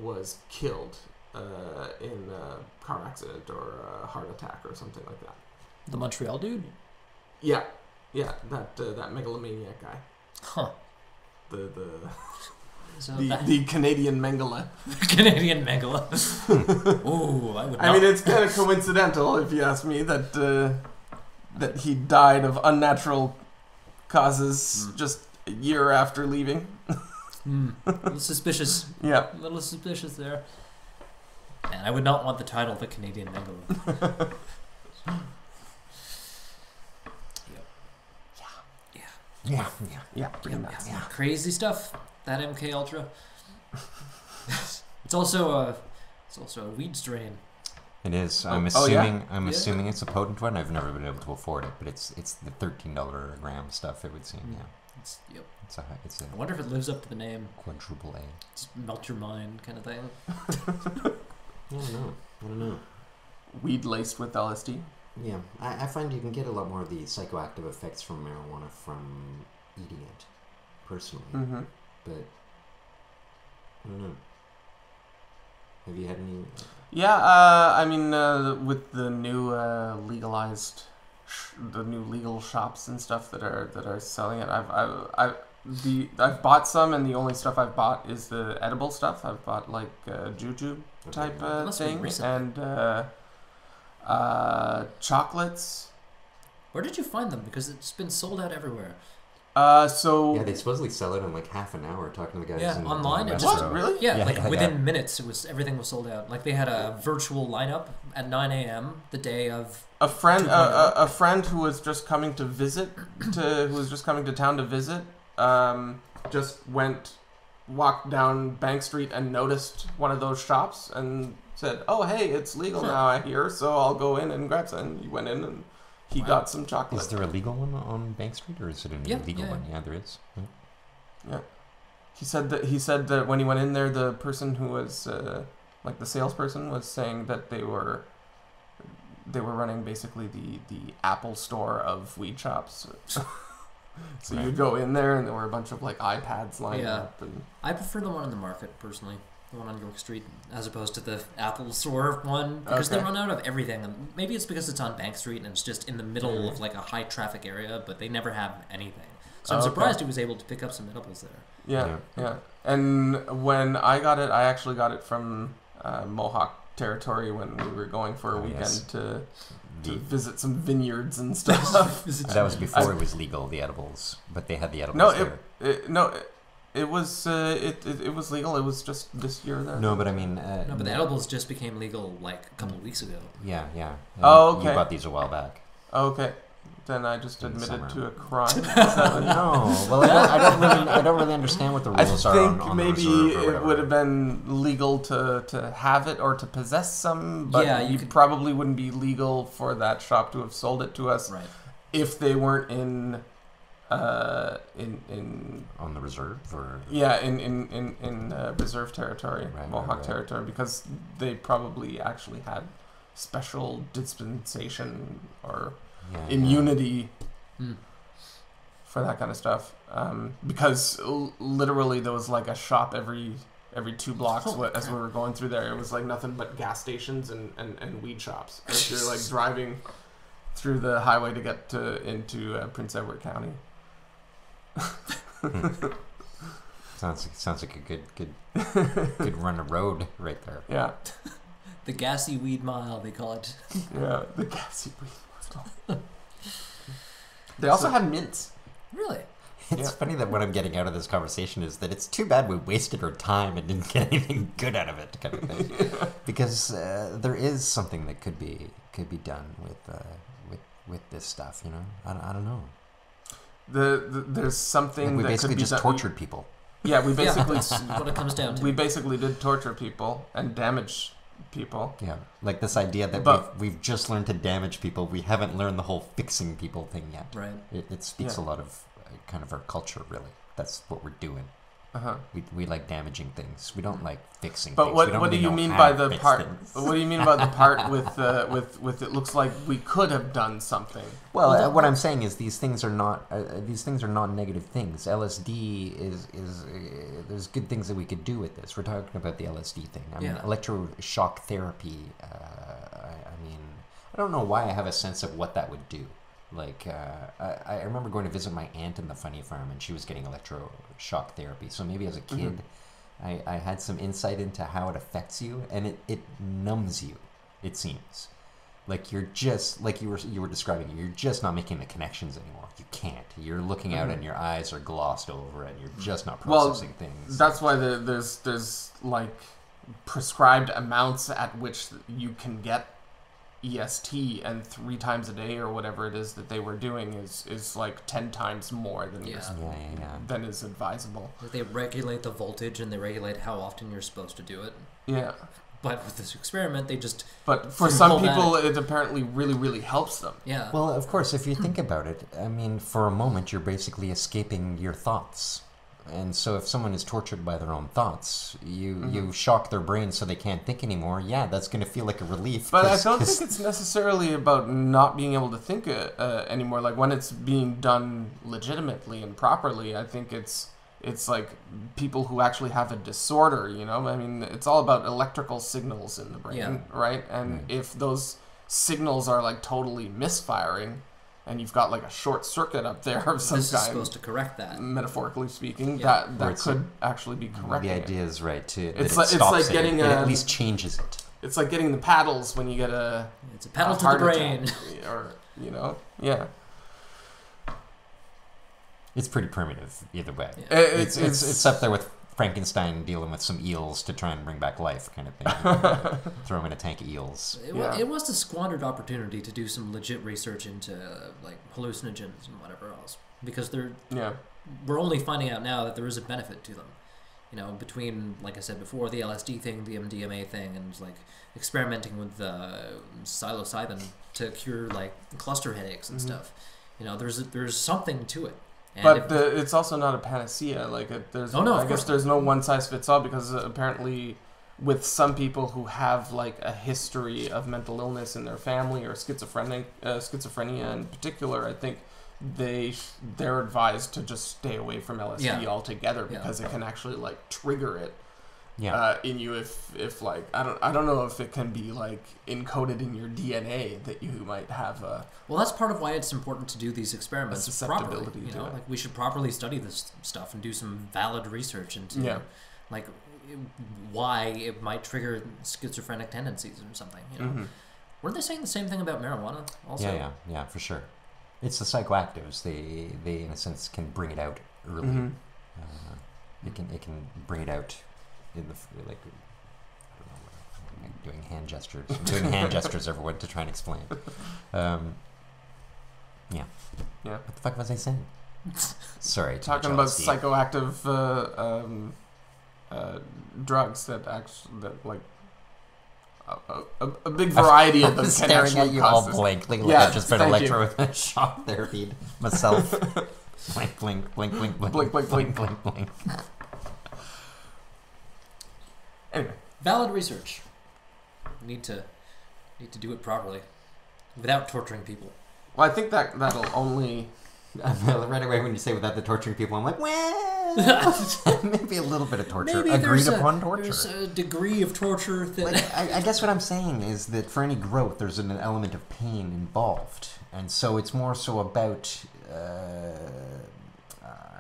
was killed in a car accident or a heart attack or something like that. The Montreal dude? Yeah, that megalomaniac guy. Huh. The Canadian Mengele. Canadian Mengele. Ooh, I would not. I mean, it's kind of coincidental, if you ask me, that he died of unnatural causes just a year after leaving. A little suspicious. Yeah. A little suspicious there. And I would not want the title of the Canadian Mengele. Yeah, pretty much. Yeah. Crazy stuff. That MK Ultra. It's also a weed strain. It is. I'm assuming it's a potent one. I've never been able to afford it, but it's the $13 a gram stuff. It would seem. Yeah. It's a I wonder if it lives up to the name. Quadruple A. Just melt your mind kind of thing. I don't know. Weed laced with LSD. Yeah, I find you can get a lot more of the psychoactive effects from marijuana from eating it, personally. Mm-hmm. But I don't know. Have you had any? Yeah, I mean, with the new the new legal shops and stuff that are selling it, I've bought some, and the only stuff I've bought is the edible stuff. I've bought like juju type thing and chocolates. Where did you find them? Because it's been sold out everywhere. So yeah, they supposedly sell it in like half an hour. Talking to the guys. Yeah, online. In what? Really? Yeah, within minutes, everything was sold out. Like they had a virtual lineup at 9 a.m. the day of. A friend who was just coming to visit, who was just coming to town to visit, just walked down Bank Street and noticed one of those shops and said, "Oh, hey, it's legal now, I hear, so I'll go in and grab some." And he went in and he got some chocolate. Is there a legal one on Bank Street, or is it an illegal one? Yeah, there is. Yeah. He said that when he went in there, the person who was like the salesperson was saying that they were running basically the Apple store of weed shops. So you go in there and there were a bunch of like iPads lined up. And I prefer the one on the market personally, the one on York Street, as opposed to the Apple store one, because they run out of everything. And maybe it's because it's on Bank Street and it's just in the middle of like a high traffic area, but they never have anything. So I'm surprised he was able to pick up some edibles there. Yeah. And when I got it, I actually got it from Mohawk territory when we were going for a weekend to visit some vineyards and stuff. That was before it was legal, the edibles, but they had the edibles there. It was legal. It was just this year there. No, but I mean... but the edibles just became legal like a couple of weeks ago. Yeah. Okay. You bought these a while back. Okay. Then I just admitted to a crime. No. Well, I don't really understand what the rules are on the reserve or maybe it would have been legal to have it or to possess some, but you probably wouldn't be legal for that shop to have sold it to us if they weren't in on the reserve or in reserve territory, Mohawk territory, because they probably actually had special dispensation or immunity for that kind of stuff, because literally there was like a shop every 2 blocks as we were going through there. It was like nothing but gas stations and weed shops as you're like driving through the highway to get into Prince Edward County. Sounds like a good run of road right there. Yeah. The gassy weed mile, they call it. Yeah, the gassy weed mile. They also have mints. Really? It's funny that what I'm getting out of this conversation is that it's too bad we wasted our time and didn't get anything good out of it, kind of thing. Because there is something that could be done with this stuff. You know, I don't know. There's something we that basically could be just tortured people. Yeah, we basically what it comes down to. We basically did torture people and damage people. Yeah, like this idea that we've just learned to damage people. We haven't learned the whole fixing people thing yet. Right. It speaks a lot of kind of our culture, really. That's what we're doing. We like damaging things. We don't like fixing But things. We don't what do really you know mean how by to the fix part? things. What do you mean about the part with it looks like we could have done something? Well, what I'm saying is these things are not non-negative things. LSD is there's good things that we could do with this. We're talking about the LSD thing. I mean, electroshock therapy. I mean, I don't know why I have a sense of what that would do. Like, I remember going to visit my aunt in the funny farm, and she was getting electroshock therapy. So maybe as a kid, I had some insight into how it affects you, and it numbs you, it seems. Like you're just, like you were describing, you're just not making the connections anymore. You can't. You're looking out and your eyes are glossed over, and you're just not processing things. That's why there's like prescribed amounts at which you can get EST, and 3 times a day or whatever it is that they were doing is like 10 times more than than is advisable. They regulate the voltage and they regulate how often you're supposed to do it. Yeah. But with this experiment, they just... But for some people, it apparently really, really helps them. Yeah. Well, of course, if you think about it, I mean, for a moment, you're basically escaping your thoughts. And so if someone is tortured by their own thoughts, you shock their brain so they can't think anymore. Yeah, that's going to feel like a relief. But I don't think it's necessarily about not being able to think anymore. Like when it's being done legitimately and properly, I think it's like people who actually have a disorder, you know? I mean, it's all about electrical signals in the brain, right? And if those signals are like totally misfiring, and you've got like a short circuit up there of some kind. This is supposed to correct that. Metaphorically speaking, that could actually be correcting the idea is right too. It's like getting it at least changes it. It's like getting the paddles when you get it's a pedal to the brain. Or, you know, yeah. It's pretty primitive either way. Yeah. It's up there with Frankenstein dealing with some eels to try and bring back life, kind of thing. Throw them in a tank of eels. It was a squandered opportunity to do some legit research into like hallucinogens and whatever else, because we're only finding out now that there is a benefit to them. You know, between, like I said before, the LSD thing, the MDMA thing, and like experimenting with psilocybin to cure like cluster headaches and stuff. You know, there's something to it. And but it's also not a panacea. Like I guess there's no one size fits all, because apparently, with some people who have like a history of mental illness in their family or schizophrenia in particular, I think they're advised to just stay away from LSD altogether, because it can actually like trigger it in you if like I don't know if it can be like encoded in your DNA that you might have a... Well, that's part of why it's important to do these experiments properly. You know, it. like we should properly study this stuff and do some valid research into like why it might trigger schizophrenic tendencies or something. You know, weren't they saying the same thing about marijuana also? Yeah, for sure. It's the psychoactives. They in a sense can bring it out early. It can bring it out in the like. I don't know. I'm doing hand gestures. I'm doing hand gestures, everyone, to try and explain. Yeah. What the fuck was I saying? Sorry. Talking about psychoactive drugs that like a big variety of them can staring actually at you cause all blankly like Yeah, I've just been electroshock therapy myself. Blink, blink, blink, blink, blink, Blink, blink, blink. blink, blink. Anyway, Valid research. Need to do it properly, without torturing people. well, I think that'll only... Right away when you say without the torturing people, I'm like, well, maybe a little bit of torture. Maybe Agreed upon torture. There's a degree of torture that... Like, I guess what I'm saying is that for any growth, there's an element of pain involved. And so it's more so about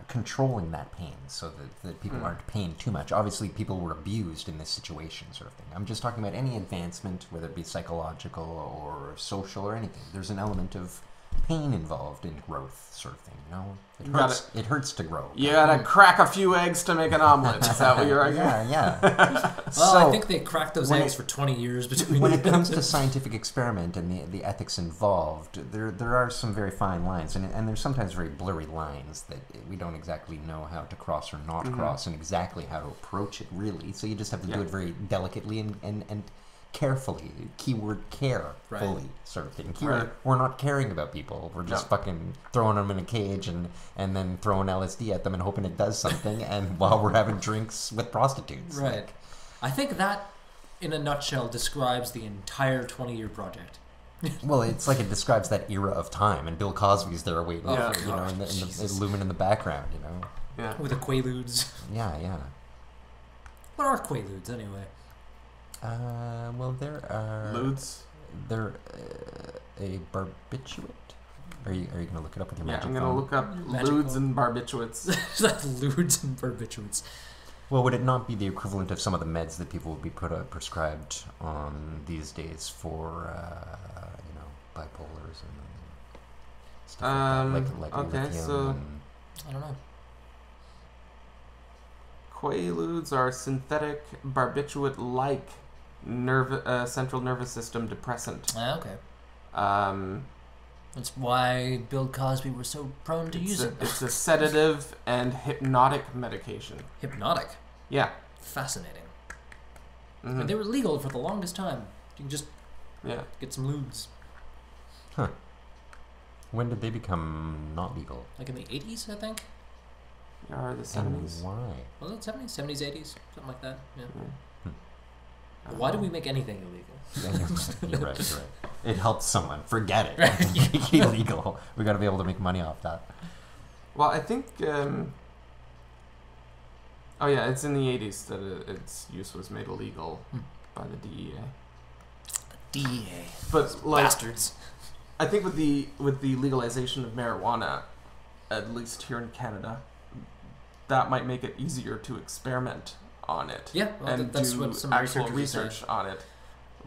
controlling that pain so that people aren't paying too much. Obviously, people were abused in this situation, sort of thing. I'm just talking about any advancement, whether it be psychological or social or anything. There's an element of pain involved in growth, sort of thing, you know? It hurts to grow. You gotta crack a few eggs to make an omelet. Is that what you're arguing? Yeah. Well, I think they cracked those eggs for 20 years between... When it comes to scientific experiment and the ethics involved, there are some very fine lines, and there's sometimes very blurry lines that we don't exactly know how to cross or not cross, and exactly how to approach it, really. So you just have to do it very delicately and carefully, keyword carefully, sort of thing. Keyword, we're not caring about people. We're just fucking throwing them in a cage and then throwing LSD at them and hoping it does something. And while we're having drinks with prostitutes, right? I think that, in a nutshell, describes the entire 20-year project. Well, it's like it describes that era of time, and Bill Cosby's there waiting, for, in the looming in the background, with the Quaaludes. Yeah. What are Quaaludes anyway? Well, there are Ludes. They're a barbiturate. Are you gonna look it up with your magic phone? I'm gonna look up ludes and barbiturates. Ludes and barbiturates. Well, would it not be the equivalent of some of the meds that people would be prescribed on these days for, bipolars and stuff like okay, lithium so I don't know. Quaaludes are synthetic barbiturate-like central nervous system depressant. Okay. That's why Bill Cosby was so prone to using them. It's a sedative and hypnotic medication. Hypnotic? Yeah. Fascinating. Mm-hmm. They were legal for the longest time. You can just get some ludes. Huh. When did they become not legal? Like in the 80s, I think? Or the 70s. And why? Was it 70s? 70s, 80s? Something like that. Yeah. Why do we make anything illegal? You're right. It helps someone. Forget it. Make it illegal. We got to be able to make money off that. Well, I think... it's in the 80s that its use was made illegal by the DEA. DEA. But, bastards. I think with the legalization of marijuana, at least here in Canada, that might make it easier to experiment on it. Yeah, well, and that's do what some actual research on it.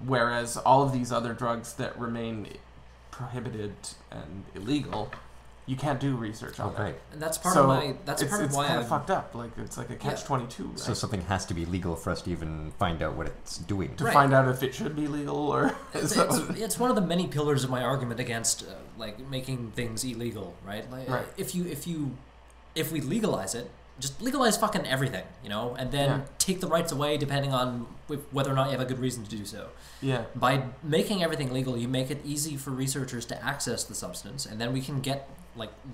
Whereas all of these other drugs that remain prohibited and illegal, you can't do research on it. And that's part of my. That's part of it's why kind of fucked up. Like it's like a catch-22. Right? So something has to be legal for us to even find out what it's doing. To find out if it should be legal or. It's one of the many pillars of my argument against making things illegal. Right. If we legalize it. Just legalize fucking everything, and then take the rights away depending on whether or not you have a good reason to do so. Yeah. By making everything legal, you make it easy for researchers to access the substance, and then we can get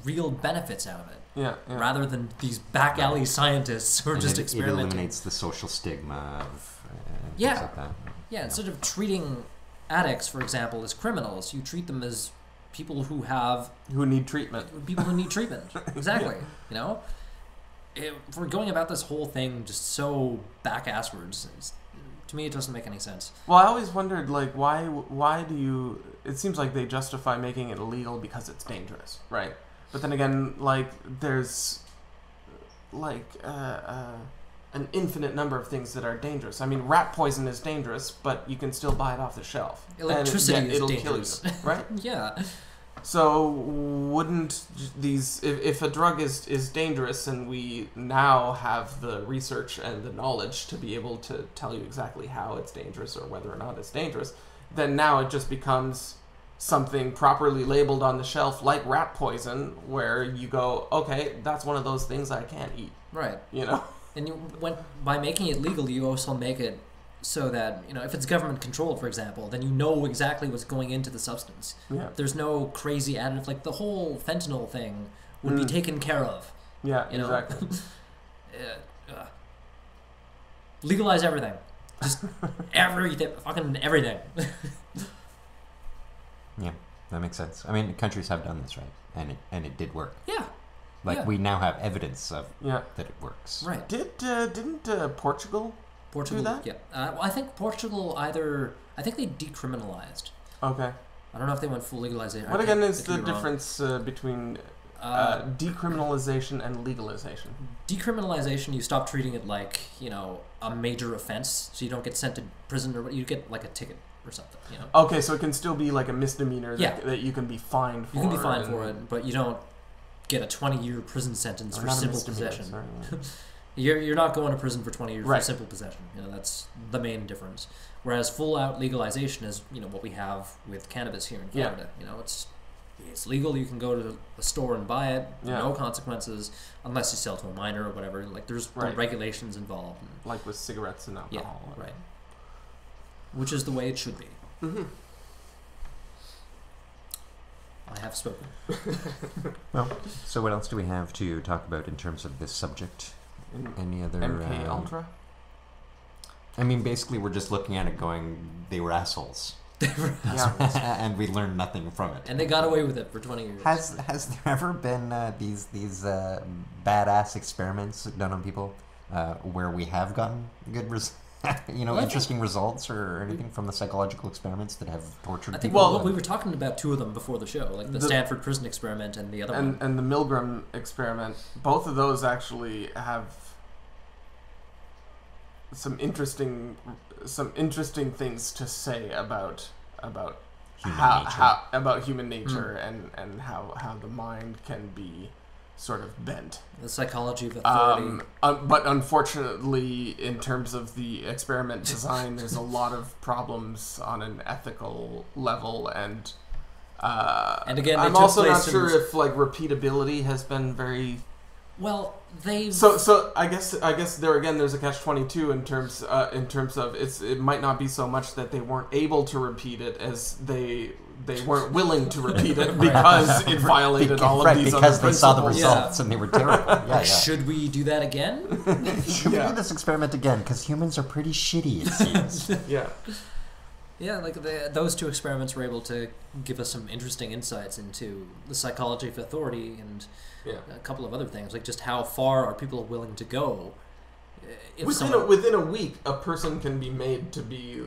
real benefits out of it. Yeah. Rather than these back alley scientists who are just experimenting. It eliminates the social stigma of things like that. Yeah. Instead of treating addicts, for example, as criminals, you treat them as people who need treatment. People who need treatment. Exactly. If we're going about this whole thing just so back-asswards, to me it doesn't make any sense. Well, I always wondered, why do you... It seems like they justify making it illegal because it's dangerous, right? But then again, there's, an infinite number of things that are dangerous. I mean, rat poison is dangerous, but you can still buy it off the shelf. Electricity is dangerous. Kill you, right? Yeah. So wouldn't these, if a drug is dangerous and we now have the research and the knowledge to be able to tell you exactly how it's dangerous or whether or not it's dangerous, then now it just becomes something properly labeled on the shelf like rat poison where you go, okay, that's one of those things I can't eat. Right. And by making it legal, you also make it so that, if it's government controlled, for example, then you know exactly what's going into the substance. Yeah. There's no crazy additive. The whole fentanyl thing would be taken care of. Yeah, exactly. Legalize everything. Just everything. Fucking everything. Yeah, that makes sense. I mean, countries have done this, right? And it did work. Yeah. We now have evidence of that it works. Right. Didn't Portugal do that? Yeah. Well, I think Portugal I think they decriminalized. Okay. I don't know if they went full legalization. What again is the difference between decriminalization and legalization? Decriminalization, you stop treating it like, a major offense, so you don't get sent to prison, or you get a ticket or something. Okay, so it can still be a misdemeanor that you can be fined for. You can be fined for it, but you don't get a 20-year prison sentence for simple possession. You're not going to prison for 20 years for simple possession. That's the main difference. Whereas full-out legalization is, what we have with cannabis here in Canada. It's legal. You can go to the store and buy it. No consequences, unless you sell to a minor or whatever. There's regulations involved. Like with cigarettes and alcohol. Yeah, right. which is the way it should be. Mm-hmm. I have spoken. Well, so what else do we have to talk about in terms of this subject? Any other MK Ultra? I mean, basically, we're just looking at it going, they were assholes. Yeah. And we learned nothing from it. And they got away with it for 20 years. Has there ever been these badass experiments done on people where we have gotten good interesting results or anything from the psychological experiments that have tortured I think people? we were talking about two of them before the show, like the Stanford prison experiment and the other one. And the Milgram experiment. Both of those actually have some interesting things to say about human nature and how the mind can be sort of bent. The psychology of authority. But unfortunately, in terms of the experiment design, there's a lot of problems on an ethical level, and again, I'm also not sure if like repeatability has been very. Well, they. So I guess there again, there's a catch-22 in terms of it might not be so much that they weren't able to repeat it as they weren't willing to repeat it because it violated all of these other because they saw the principles. results and they were terrible. Yeah. Should we do that again? Should we do this experiment again? Because humans are pretty shitty, it seems. Yeah. Yeah, like those two experiments were able to give us some interesting insights into the psychology of authority and a couple of other things, like just how far are people willing to go. Within a week, a person can be made to be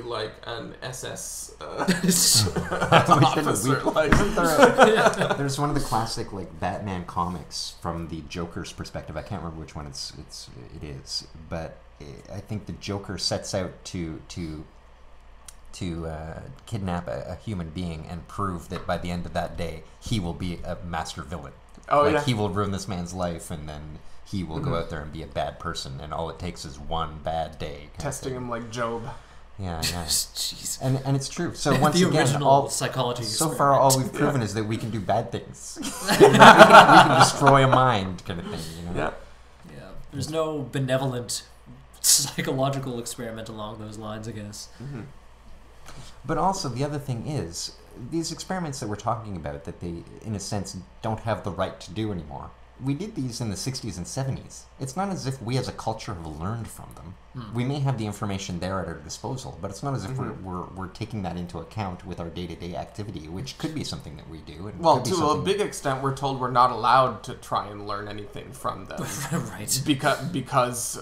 like an SS officer. There's one of the classic like Batman comics from the Joker's perspective. I can't remember which one it is, but I think the Joker sets out to kidnap a human being and prove that by the end of that day he will be a master villain. He will ruin this man's life and then he will go out there and be a bad person, and all it takes is one bad day. Testing him like Job. Yeah. Jeez. And it's true. So once the again, original psychology so experiment. far all we've proven is that we can do bad things. we can destroy a mind, kind of thing. Yeah. There's no benevolent psychological experiment along those lines, I guess. Mm-hmm. But also the other thing is these experiments that we're talking about that they, in a sense, don't have the right to do anymore. We did these in the 60s and 70s. It's not as if we as a culture have learned from them. We may have the information there at our disposal, but it's not as if we're taking that into account with our day-to-day activity, which could be something that we do. And well, to a big extent, we're told we're not allowed to try and learn anything from them. Right. Because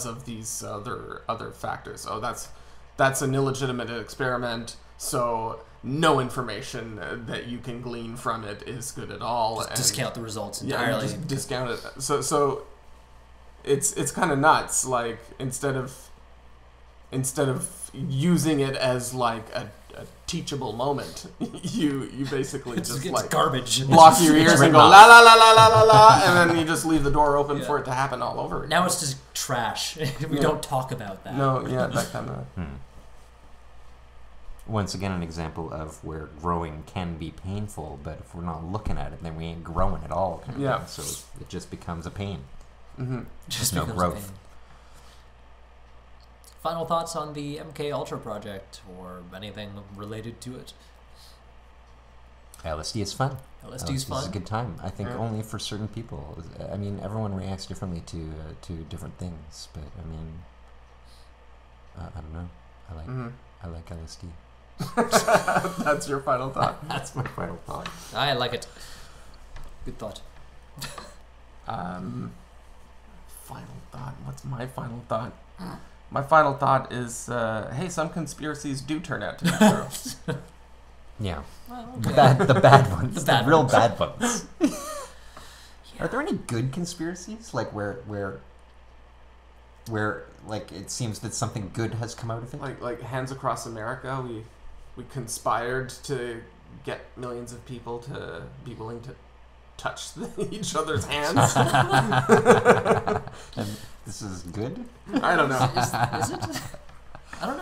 of these other factors. Oh, that's an illegitimate experiment, so no information that you can glean from it is good at all. Just discount the results entirely. Yeah, just discount it. So it's kind of nuts. Like instead of using it as like a teachable moment, you basically just like garbage. Block your ears and go la la la la la la la, and then you just leave the door open for it to happen all over again. Now it's just trash. We don't talk about that. No, that kind of. Once again, an example of where growing can be painful, but if we're not looking at it, then we ain't growing at all. Kind of thing. So it just becomes a pain. Mm-hmm. Just no growth. Final thoughts on the MK Ultra project or anything related to it? LSD is fun. LSD is fun. It's a good time. I think only for certain people. I mean, everyone reacts differently to different things, but I mean, I don't know. I like LSD. That's your final thought. That's my final thought. I like it. Good thought. Final thought. What's my final thought? My final thought is, hey, some conspiracies do turn out to be true. Yeah. Well, okay. The bad ones. The real ones. bad ones. Are there any good conspiracies? Like where like it seems that something good has come out of it? Like Hands Across America, we conspired to get millions of people to be willing to touch each other's hands. And this is good? I don't know. Is it? I don't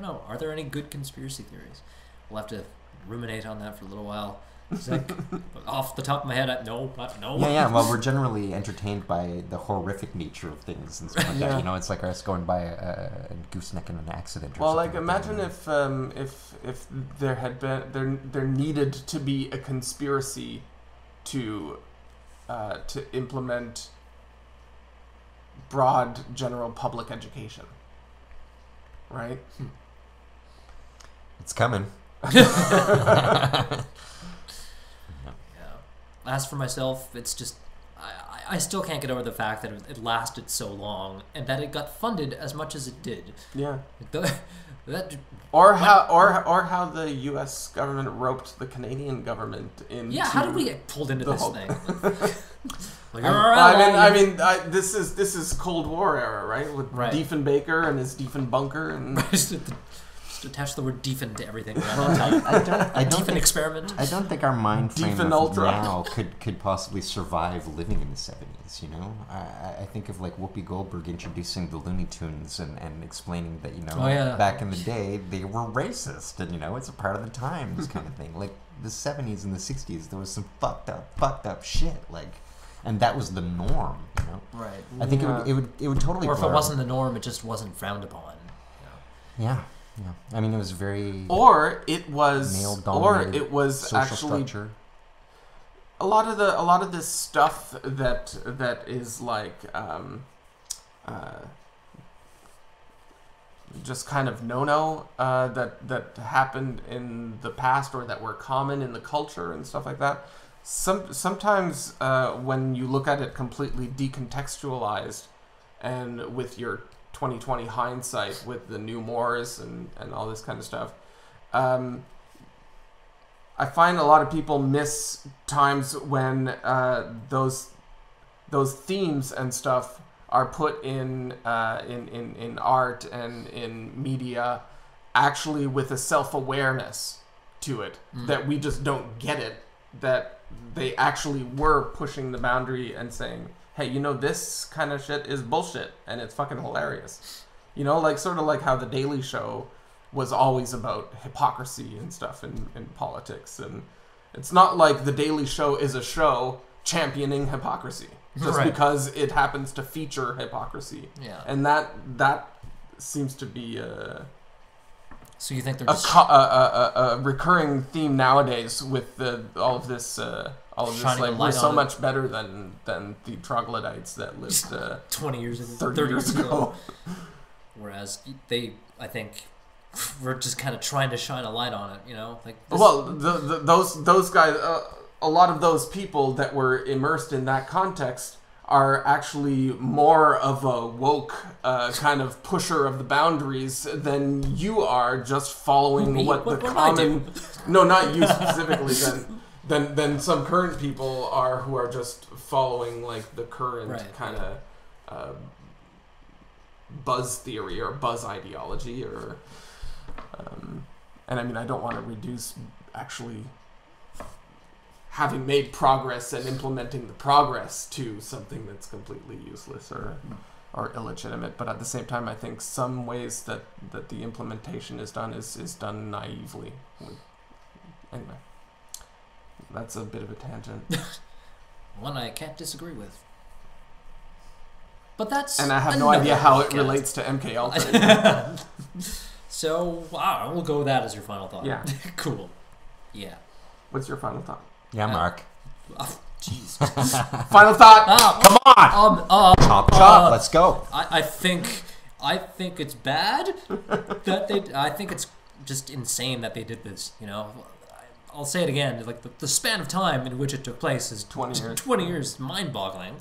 know. Are there any good conspiracy theories? We'll have to ruminate on that for a little while. It's like, off the top of my head, no. Yeah. Well, we're generally entertained by the horrific nature of things and stuff like that. You know, it's like us going by a gooseneck in an accident. Or well, like something imagine if there had been there needed to be a conspiracy to implement broad general public education, right? It's coming. As for myself, it's just I still can't get over the fact that it lasted so long and that it got funded as much as it did. Yeah. Or how the U.S. government roped the Canadian government into. Yeah, how did we get pulled into this thing? Like, this is Cold War era, right? With Diefenbaker and his Diefenbunker and. Just attach the word Diefen to everything. I don't think, experiment. I don't think our mind frame of now could possibly survive living in the 70s, you know? I think of like Whoopi Goldberg introducing the Looney Tunes and explaining that, you know, back in the day they were racist and, you know, it's a part of the times kind of thing. Like the 70s and the 60s, there was some fucked up shit, like, and that was the norm, you know? Right. I think it would totally. Or if it wasn't the norm, it just wasn't frowned upon. Yeah. Yeah, I mean it was very. Or it was social actually structure. a lot of this stuff that is like just kind of no that happened in the past or that were common in the culture and stuff like that. Sometimes when you look at it completely decontextualized and with your 2020 hindsight with the new mores and all this kind of stuff, I find a lot of people miss times when those themes and stuff are put in art and in media actually with a self-awareness to it that we just don't get it, that they actually were pushing the boundary and saying, hey, you know, this kind of shit is bullshit, and it's fucking hilarious. You know, like sort of like how The Daily Show was always about hypocrisy and stuff in politics. And it's not like The Daily Show is a show championing hypocrisy just because it happens to feature hypocrisy. Yeah. And that seems to be so you think they're a recurring theme nowadays with all of this like we're so much better than the troglodytes that lived 20 years ago, 30 years ago. Whereas I think we're just kind of trying to shine a light on it, you know, like this. Well, those guys, a lot of those people that were immersed in that context are actually more of a woke kind of pusher of the boundaries than you are, just following what the common. No, not you specifically. Than some current people are who are just following like the current kind of buzz theory or buzz ideology or. And I mean, I don't want to reduce actually having made progress and implementing the progress to something that's completely useless or illegitimate. But at the same time, I think some ways that the implementation is done naively. Anyway, that's a bit of a tangent. One I can't disagree with. But that's... And I have no idea how it relates to MK Ultra. So, wow, we'll go with that as your final thought. Yeah. Cool. Yeah. What's your final thought? Yeah, Mark. Jeez. Final thought! Come on! Chop, let's go. I think it's bad that I think it's just insane that they did this, you know? I'll say it again, like the span of time in which it took place is 20 years. 20 years, mind-boggling.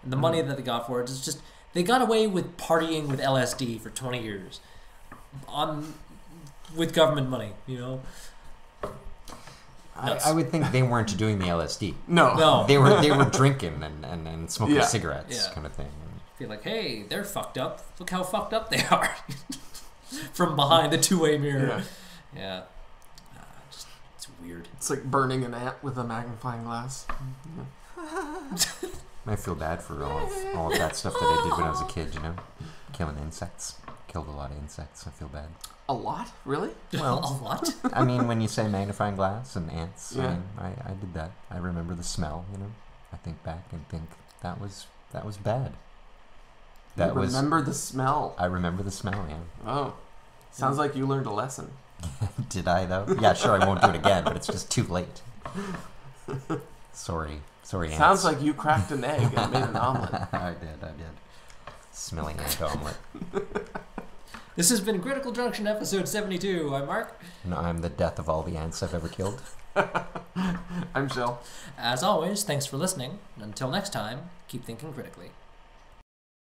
And the money that they got for it is just... They got away with partying with LSD for 20 years. With government money, you know? I would think they weren't doing the LSD. No. They were drinking and smoking cigarettes kind of thing. Feel like, hey, they're fucked up. Look how fucked up they are. From behind the two-way mirror. Yeah. It's weird. It's like burning an ant with a magnifying glass. I feel bad for all of that stuff that I did when I was a kid, you know? Killing insects. killed a lot of insects. I feel bad. A lot? Really? Well, a lot? I mean, when you say magnifying glass and ants, Yeah. I mean, I did that. I remember the smell, you know. I think back and think that was bad. You remember the smell? I remember the smell, yeah. Oh. Sounds like you learned a lesson. Did I, though? Yeah, sure, I won't do it again, but it's just too late. Sorry, ants. Sounds like you cracked an egg and made an omelet. I did. Smelling ant omelet. This has been Critical Junction episode 72. I'm Mark. And I'm the death of all the ants I've ever killed. I'm Jill. As always, thanks for listening. Until next time, keep thinking critically.